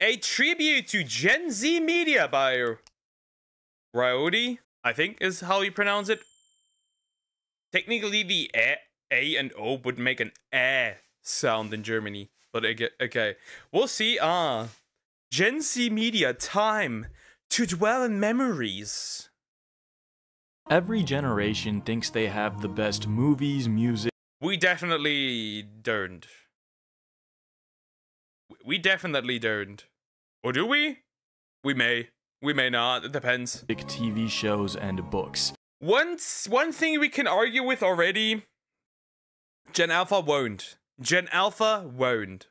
A tribute to Gen Z media by RAODY, I think is how you pronounce it. Technically, the A and O would make an sound in Germany, but okay. We'll see. Gen Z media, time to dwell in memories. Every generation thinks they have the best movies, music. We definitely don't. We definitely don't. Or do we? We may. We may not. It depends. TV shows and books. One thing we can argue with already. Gen Alpha won't. Gen Alpha won't.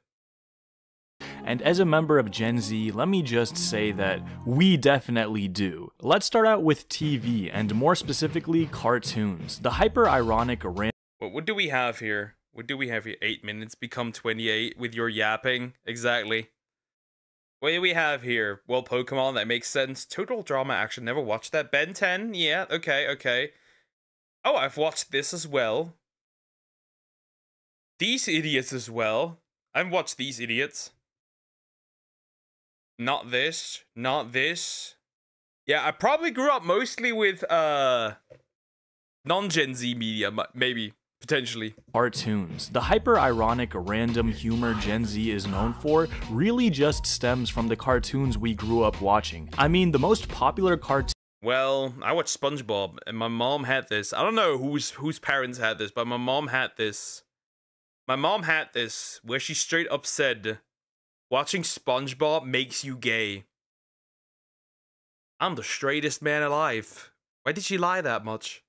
And as a member of Gen Z, let me just say that we definitely do. Let's start out with TV, and more specifically, cartoons. The hyper-ironic What do we have here? What do we have here? 8 minutes become 28 with your yapping. Exactly. What do we have here? Well, Pokemon, that makes sense. Total drama action, never watched that. Ben 10, yeah, okay. Oh, I've watched this as well. These Idiots as well. I've watched These Idiots. Not this. Not this. Yeah, I probably grew up mostly with non-Gen Z media, maybe. Potentially. Cartoons. The hyper-ironic, random humor Gen Z is known for really just stems from the cartoons we grew up watching. I mean, the most popular cartoon. Well, I watched SpongeBob, and my mom had this. I don't know whose parents had this, but my mom had this. My mom had this, where she straight up said, watching SpongeBob makes you gay. I'm the straightest man alive. Why did she lie that much?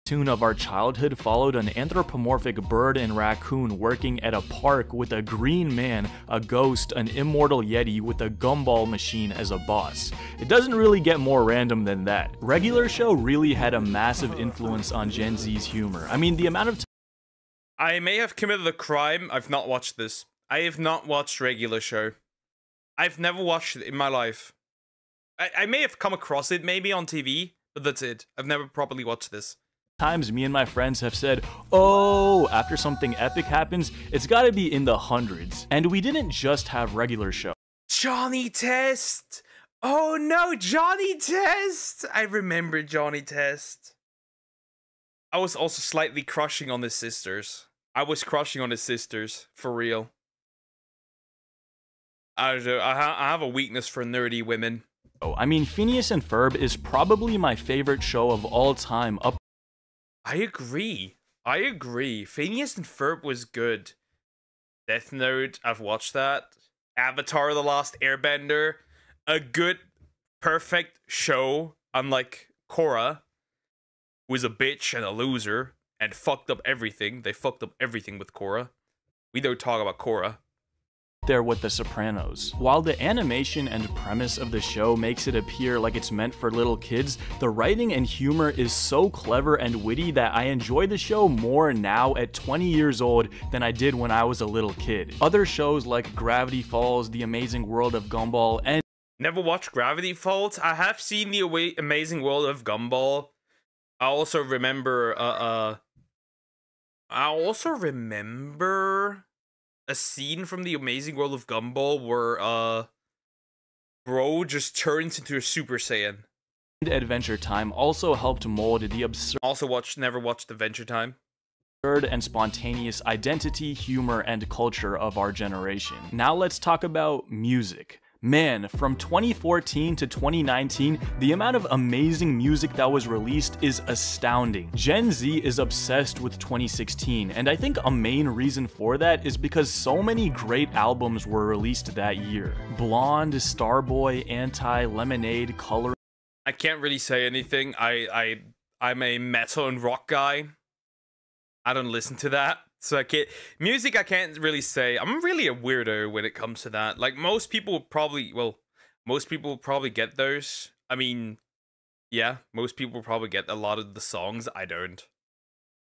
Cartoon of our childhood followed an anthropomorphic bird and raccoon working at a park with a green man, a ghost, an immortal yeti with a gumball machine as a boss. It doesn't really get more random than that. Regular Show really had a massive influence on Gen Z's humor. I mean, the amount of I may have committed a crime. I've not watched this. I have not watched Regular Show. I've never watched it in my life. I may have come across it maybe on TV, but that's it. I've never properly watched this. Times me and my friends have said, oh, after something epic happens, it's gotta be in the hundreds. And we didn't just have Regular Show. Johnny Test! Oh no, Johnny Test! I remember Johnny Test. I was also slightly crushing on his sisters. I was crushing on his sisters, for real. I don't know, I have a weakness for nerdy women. I mean, Phineas and Ferb is probably my favorite show of all time. I agree. Phineas and Ferb was good. Death Note, I've watched that. Avatar: The Last Airbender, a good, perfect show. Unlike Korra, who is a bitch and a loser and fucked up everything. They fucked up everything with Korra. We don't talk about Korra. There with The Sopranos. While the animation and premise of the show makes it appear like it's meant for little kids, the writing and humor is so clever and witty that I enjoy the show more now at 20 years old than I did when I was a little kid. Other shows like Gravity Falls, The Amazing World of Gumball, and never watched Gravity Falls. I have seen The Amazing World of Gumball. I also remember a scene from The Amazing World of Gumball where, bro just turns into a Super Saiyan. Adventure Time also helped mold the absurd. Never watched Adventure Time. Absurd and spontaneous identity, humor, and culture of our generation. Now let's talk about music. Man, from 2014 to 2019, the amount of amazing music that was released is astounding. Gen Z is obsessed with 2016, and I think a main reason for that is because so many great albums were released that year. Blonde, Starboy, Anti, Lemonade, Color. I can't really say anything. I'm a metal and rock guy. I don't listen to that. So I can't really say. I'm really a weirdo when it comes to that. Like most people probably get those. I mean, yeah, most people probably get a lot of the songs. I don't.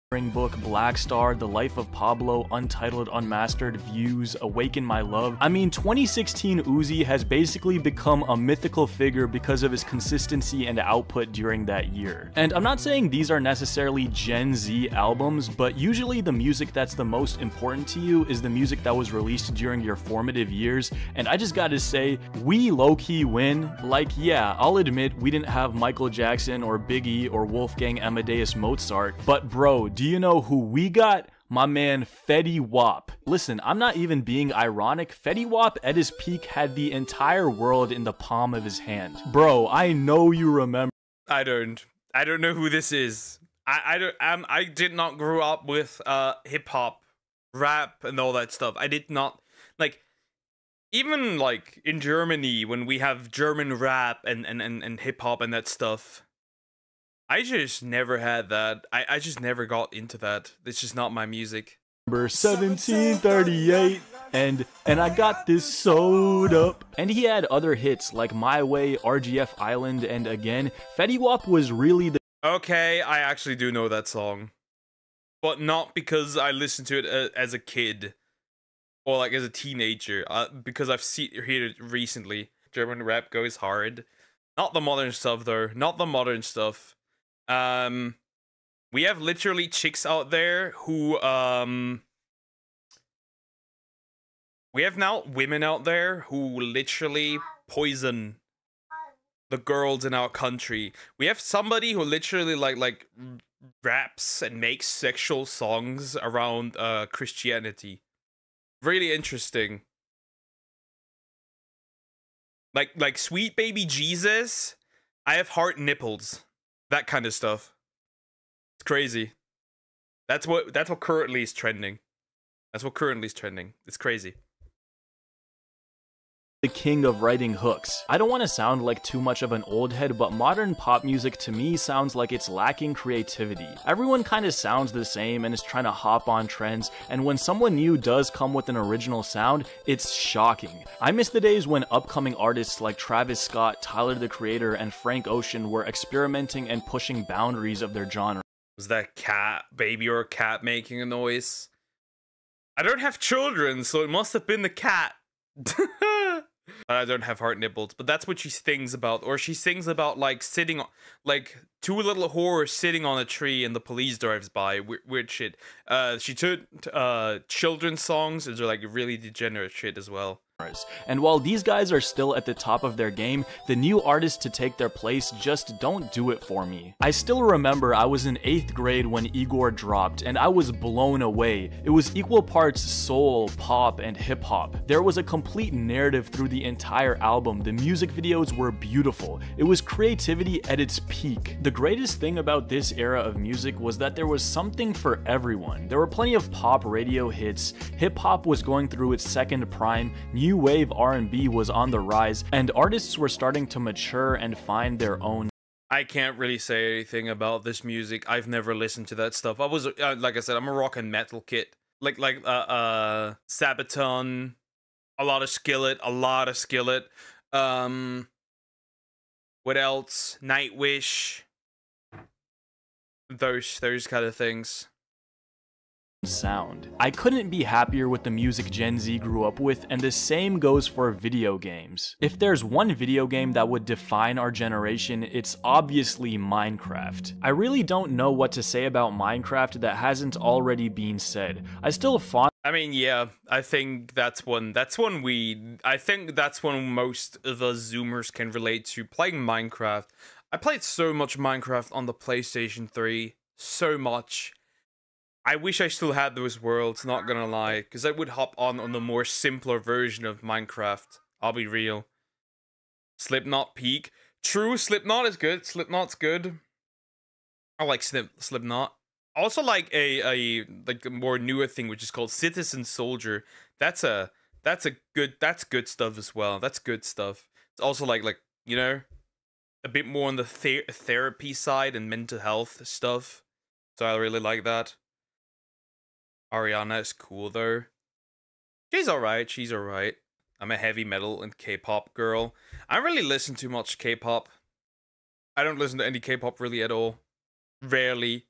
book, Black Star, The Life of Pablo, Untitled, Unmastered, Views, Awaken My Love. I mean, 2016 Uzi has basically become a mythical figure because of his consistency and output during that year. And I'm not saying these are necessarily Gen Z albums, but usually the music that's the most important to you is the music that was released during your formative years, and I just gotta say, we low-key win. Like, yeah, I'll admit we didn't have Michael Jackson or Biggie or Wolfgang Amadeus Mozart, but bro, do you know who we got? My man Fetty Wap. Listen, I'm not even being ironic. Fetty Wap at his peak had the entire world in the palm of his hand. Bro, I know you remember. I don't know who this is. I did not grow up with hip hop, rap, and all that stuff. I did not, like, even like in Germany when we have German rap and hip hop and that stuff. I just never had that. I just never got into that. It's just not my music. 1738 and I got this sewed up. And he had other hits like My Way, RGF Island, and again, Fetty Wap was really the— Okay, I actually do know that song. But not because I listened to it as a kid. Or like as a teenager. Because I've heard it recently. German rap goes hard. Not the modern stuff though. Not the modern stuff. We have literally chicks out there who, we have now women out there who literally poison the girls in our country. We have somebody who literally like raps and makes sexual songs around, Christianity. Really interesting. Like Sweet Baby Jesus, I have hard nipples. That kind of stuff. It's crazy. That's what currently is trending. That's what currently is trending. It's crazy. The king of writing hooks. I don't want to sound like too much of an old head, but modern pop music to me sounds like it's lacking creativity. Everyone kind of sounds the same and is trying to hop on trends, and when someone new does come with an original sound, it's shocking. I miss the days when upcoming artists like Travis Scott, Tyler the Creator, and Frank Ocean were experimenting and pushing boundaries of their genre. Was that cat, baby or a cat making a noise? I don't have children, so it must have been the cat. I don't have hard nipples, but that's what she sings about. Or she sings about like sitting, like two little whores sitting on a tree and the police drives by. Weird shit. She took children's songs and they're like really degenerate shit as well. And while these guys are still at the top of their game, the new artists to take their place just don't do it for me. I still remember I was in 8th grade when Igor dropped, and I was blown away. It was equal parts soul, pop, and hip-hop. There was a complete narrative through the entire album. The music videos were beautiful. It was creativity at its peak. The greatest thing about this era of music was that there was something for everyone. There were plenty of pop radio hits, hip-hop was going through its second prime, new wave R&B was on the rise, and artists were starting to mature and find their own. I can't really say anything about this music. I've never listened to that stuff. I was like I said, I'm a rock and metal kid. Like Sabaton, a lot of Skillet. What else? Nightwish. Those kind of things. Sound. I couldn't be happier with the music Gen Z grew up with, and the same goes for video games. If there's one video game that would define our generation, it's obviously Minecraft. I really don't know what to say about Minecraft that hasn't already been said. I mean, yeah, I think that's one most of the Zoomers can relate to, playing Minecraft. I played so much Minecraft on the PlayStation 3, so much. I wish I still had those worlds, not gonna lie, because I would hop on the more simpler version of Minecraft. I'll be real. Slipknot peak. True, Slipknot is good. Slipknot's good. I like Slipknot. I also like a more newer thing which is called Citizen Soldier. That's good stuff as well. That's good stuff. It's also like you know, a bit more on the therapy side and mental health stuff. So I really like that. Ariana is cool though. She's alright. I'm a heavy metal and K-pop girl. I don't really listen to much K-pop. I don't listen to any K-pop really at all. Rarely.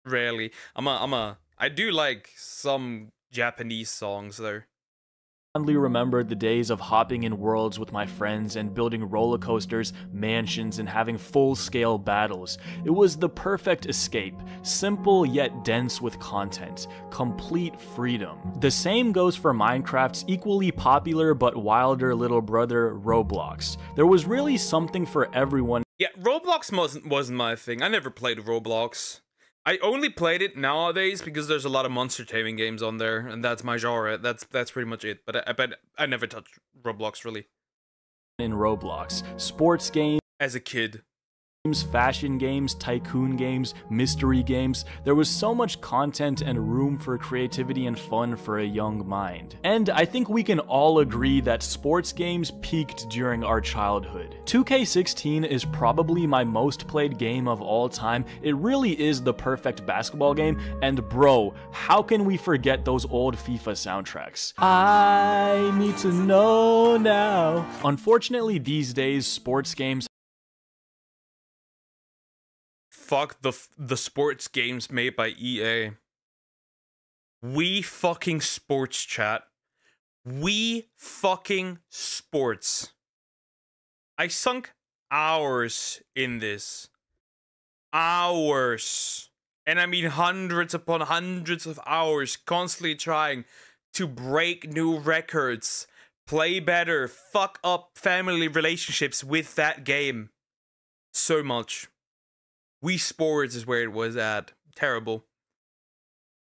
Rarely. I do like some Japanese songs though. Fondly remembered the days of hopping in worlds with my friends and building roller coasters, mansions, and having full-scale battles. It was the perfect escape, simple yet dense with content, complete freedom. The same goes for Minecraft's equally popular but wilder little brother, Roblox. There was really something for everyone. Yeah, Roblox wasn't my thing. I never played Roblox. I only played it nowadays because there's a lot of monster taming games on there, and that's my genre. That's pretty much it. But I never touched Roblox really. In Roblox, sports games, as a kid. Fashion games, tycoon games, mystery games. There was so much content and room for creativity and fun for a young mind. And I think we can all agree that sports games peaked during our childhood. 2K16 is probably my most played game of all time. It really is the perfect basketball game, and bro, how can we forget those old FIFA soundtracks? I need to know now. Unfortunately, these days, sports games fuck the sports games made by EA. We fucking sports, chat. We fucking sports. I sunk hours in this. Hours. And I mean hundreds upon hundreds of hours constantly trying to break new records, play better, fuck up family relationships with that game. So much. Wii Sports is where it was at. Terrible.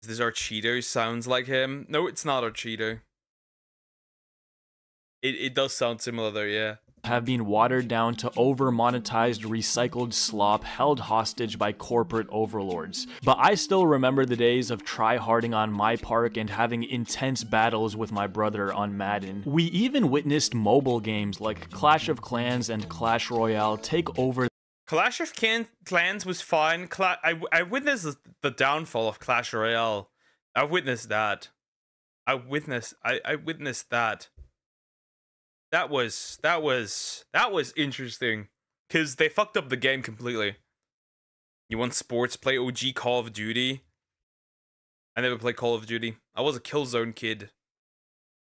Is this our Cheeto? Sounds like him. No, it's not our Cheeto. It does sound similar though, yeah. Have been watered down to over-monetized recycled slop held hostage by corporate overlords. But I still remember the days of try-harding on my park and having intense battles with my brother on Madden. We even witnessed mobile games like Clash of Clans and Clash Royale take over. Clash of Clans was fine. I witnessed the downfall of Clash Royale. I witnessed that. I witnessed that. That was interesting because they fucked up the game completely. You want sports? Play OG Call of Duty. I never played Call of Duty. I was a Killzone kid.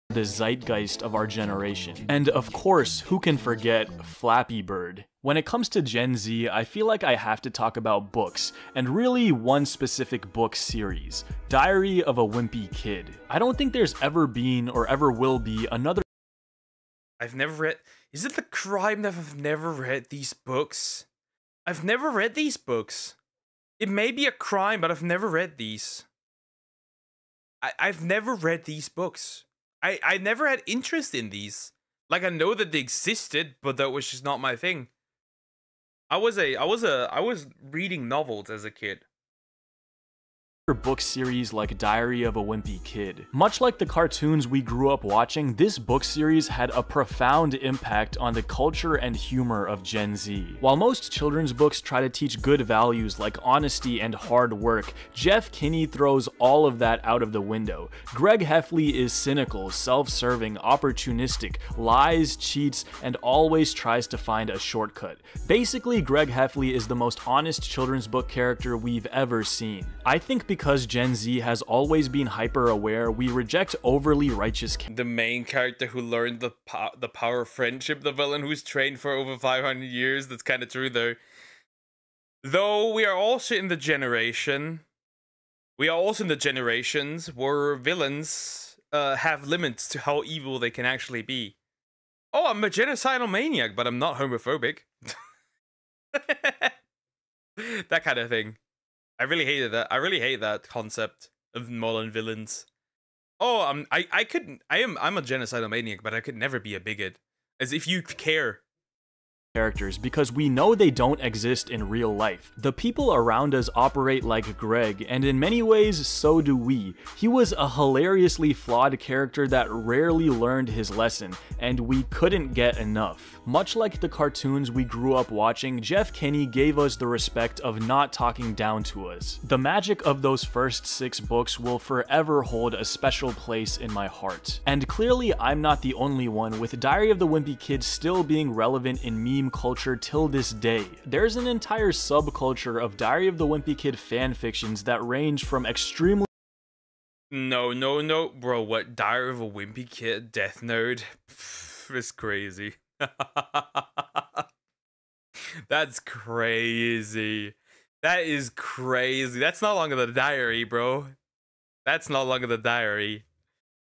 The zeitgeist of our generation. And of course, who can forget Flappy Bird? When it comes to Gen Z, I feel like I have to talk about books, and really one specific book series, Diary of a Wimpy Kid. I don't think there's ever been or ever will be another. I've never read. Is it the crime that I've never read these books? I've never read these books. It may be a crime, but I've never read these. I've never read these books. I never had interest in these. Like, I know that they existed, but that was just not my thing. I was reading novels as a kid. Book series like Diary of a Wimpy Kid. Much like the cartoons we grew up watching, this book series had a profound impact on the culture and humor of Gen Z. While most children's books try to teach good values like honesty and hard work, Jeff Kinney throws all of that out of the window. Greg Heffley is cynical, self-serving, opportunistic, lies, cheats, and always tries to find a shortcut. Basically, Greg Heffley is the most honest children's book character we've ever seen. I think because Gen Z has always been hyper-aware, we reject overly righteous. The main character who learned the power of friendship, the villain who's trained for over 500 years. That's kind of true, though. Though we are also in the generation. We are also in the generations where villains have limits to how evil they can actually be. Oh, I'm a genocidal maniac, but I'm not homophobic. That kind of thing. I really hated that. I really hate that concept of modern villains. Oh, I'm a genocidal maniac, but I could never be a bigot. As if you care. Characters because we know they don't exist in real life. The people around us operate like Greg, and in many ways, so do we. He was a hilariously flawed character that rarely learned his lesson, and we couldn't get enough. Much like the cartoons we grew up watching, Jeff Kinney gave us the respect of not talking down to us. The magic of those first 6 books will forever hold a special place in my heart. And clearly, I'm not the only one, with Diary of the Wimpy Kid still being relevant in meme meme culture till this day. There's an entire subculture of Diary of the Wimpy Kid fanfictions that range from extremely No, bro, what? Diary of a Wimpy Kid, Death Note? It's crazy. That's crazy. That is crazy. That's no longer the diary, bro. That's no longer the diary.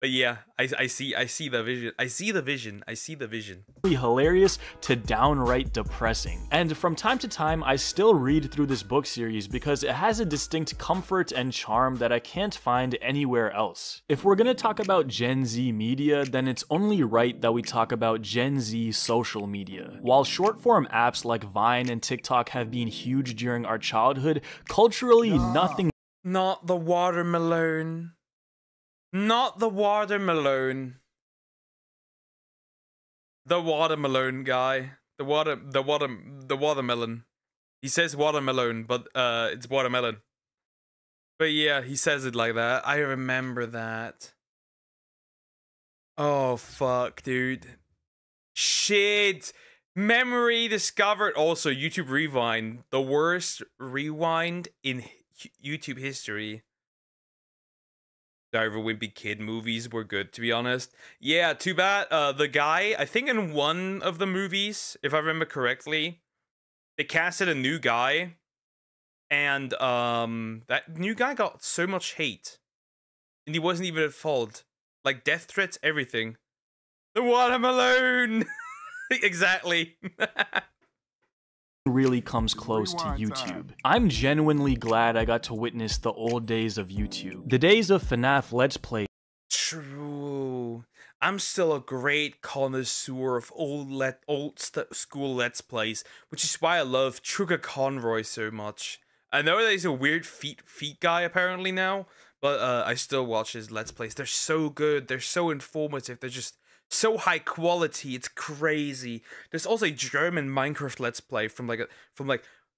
But yeah, I see the vision. I see the vision. Hilarious to downright depressing. And from time to time, I still read through this book series because it has a distinct comfort and charm that I can't find anywhere else. If we're gonna talk about Gen Z media, then it's only right that we talk about Gen Z social media. While short form apps like Vine and TikTok have been huge during our childhood, culturally nothing. Not the watermelon. Not the watermelon. The watermelon guy. The watermelon. He says watermelon, but it's watermelon. But yeah, he says it like that. I remember that. Oh fuck, dude. Shit. Memory discovered. Also, YouTube Rewind. The worst rewind in YouTube history. Diary of a Wimpy Kid movies were good, to be honest. Yeah, too bad. The guy, I think in one of the movies, if I remember correctly, they casted a new guy, and that new guy got so much hate, and he wasn't even at fault. Like death threats, everything. The watermelon. Exactly. Really comes close to YouTube. I'm genuinely glad I got to witness the old days of YouTube. The days of FNAF Let's Play. True. I'm still a great connoisseur of old school Let's Plays, which is why I love Trigger Conroy so much. I know that he's a weird feet guy apparently now, but I still watch his Let's Plays. They're so good. They're so informative. They're just so high quality, it's crazy. There's also a German Minecraft Let's Play from like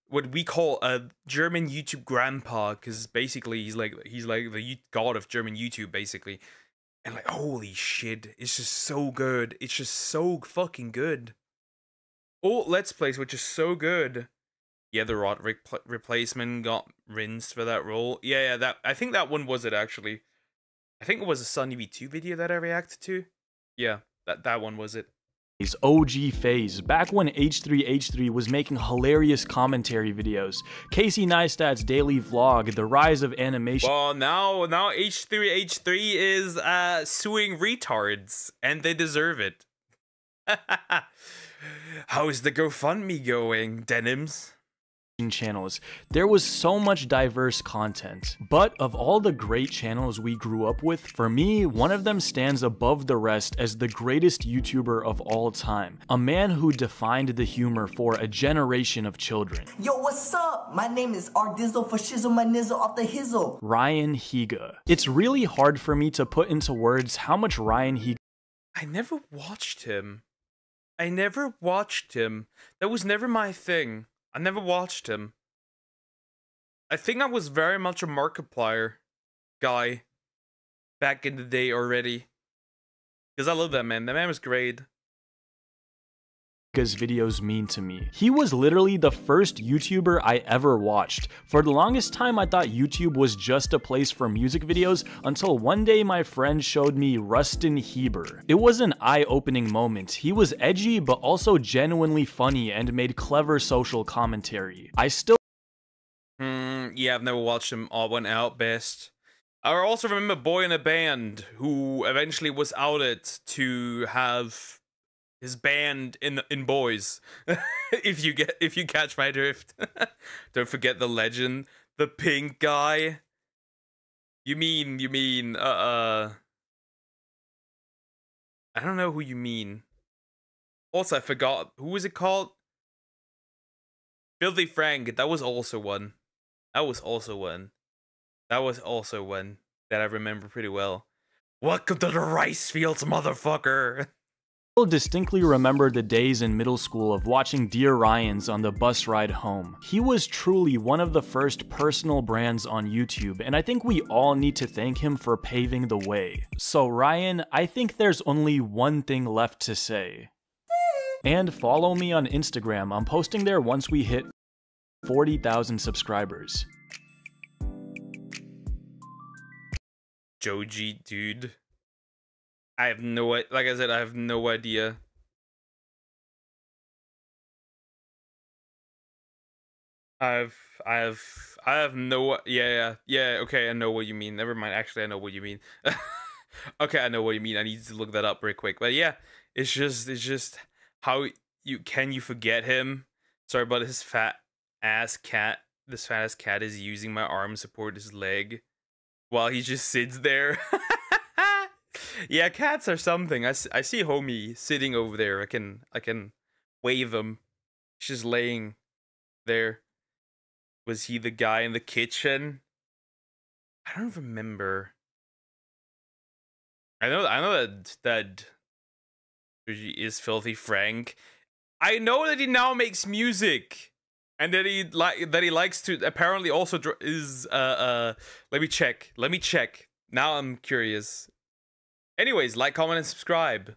what we call a German YouTube grandpa, because basically he's like the god of German YouTube basically. And like, holy shit, it's just so good. It's just so fucking good. Old Let's Plays, which is so good. Yeah, the Rod replacement got rinsed for that role. Yeah, that I think that one was it actually. I think it was a Sunny V2 video that I reacted to. Yeah, that one was it. OG phase, back when H3H3 was making hilarious commentary videos. Casey Neistat's daily vlog, the rise of animation. Well, now H3H3 is suing retards, and they deserve it. How's the GoFundMe going, Denims? Channels. There was so much diverse content, but of all the great channels we grew up with, for me, one of them stands above the rest as the greatest YouTuber of all time. A man who defined the humor for a generation of children. Yo, what's up? My name is Ardizzle for shizzle my nizzle off the hizzle. Ryan Higa. It's really hard for me to put into words how much Ryan Higa. I never watched him. That was never my thing. I never watched him. I think I was very much a Markiplier guy back in the day already. Because I love that man. That man was great. Higa's videos mean to me. He was literally the first YouTuber I ever watched. For the longest time, I thought YouTube was just a place for music videos until one day my friend showed me Rustin Heber. It was an eye-opening moment. He was edgy but also genuinely funny and made clever social commentary. I still yeah, I've never watched him all went out best. I also remember Boy in a Band, who eventually was outed to have his band in boys. if you catch my drift. Don't forget the legend, the pink guy. You mean I don't know who you mean. Also, I forgot, who was it called? Filthy Frank. That was also one that I remember pretty well. Welcome to the rice fields, motherfucker. Distinctly remember the days in middle school of watching Dear Ryan's on the bus ride home. He was truly one of the first personal brands on YouTube, and I think we all need to thank him for paving the way. So Ryan, I think there's only one thing left to say. And follow me on Instagram. I'm posting there once we hit 40,000 subscribers. Joji, dude. I have no, like I said, I have no idea. I have no, yeah, okay, I know what you mean. Never mind, actually, I know what you mean. Okay, I know what you mean. I need to look that up real quick. But yeah, it's just how you forget him? Sorry about his fat ass cat. This fat ass cat is using my arm to support his leg while he just sits there. Yeah, cats are something. I see homie sitting over there. I can wave him. He's just laying there. Was he the guy in the kitchen? I don't remember. I know that he is Filthy Frank. I know that he now makes music, and that he likes to apparently also is let me check. Now I'm curious. Anyways, like, comment, and subscribe.